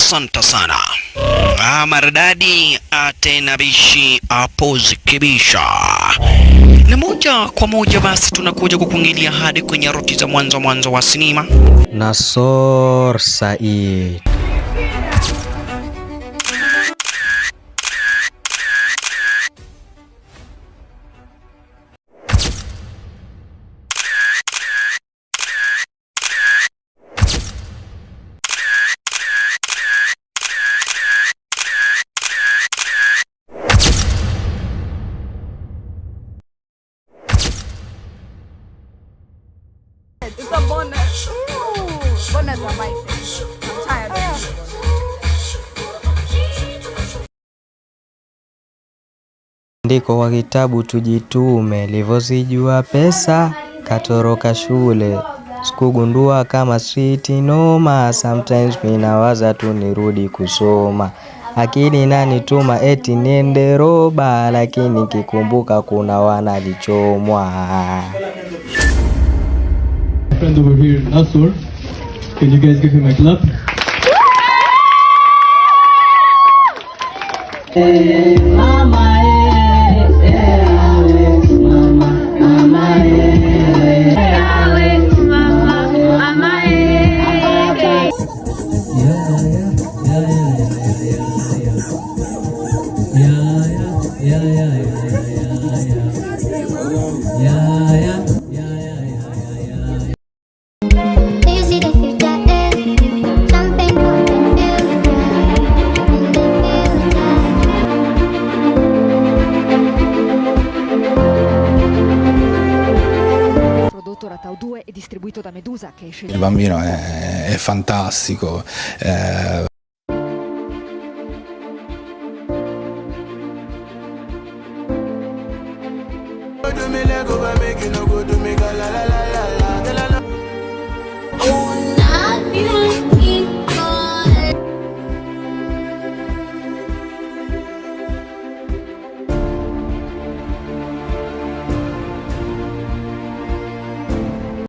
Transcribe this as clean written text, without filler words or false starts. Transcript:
Asante sana. Maridadi tena bishi apozi kibisha. Na moja kwa moja basi tunakuja kukuingilia hadi kwenye roti za mwanzo wa sinema. Nasor Said. It's a bonus. Bonus are my thing. I'm tired of it. Ndiko wa kitabu tujitume, livozijua pesa, katoroka shule. Sikugundua kama street noma, sometimes minawaza tu nirudi kusoma. Akili inanituma eti niende roba, lakini kikumbuka kuna wanalichomwa. Friend over here, Nasor. Can you guys give him a clap? Mama, Alex, mama, mama, Alex, mama, mama, Tau 2 è distribuito da Medusa che esce. Il bambino è fantastico,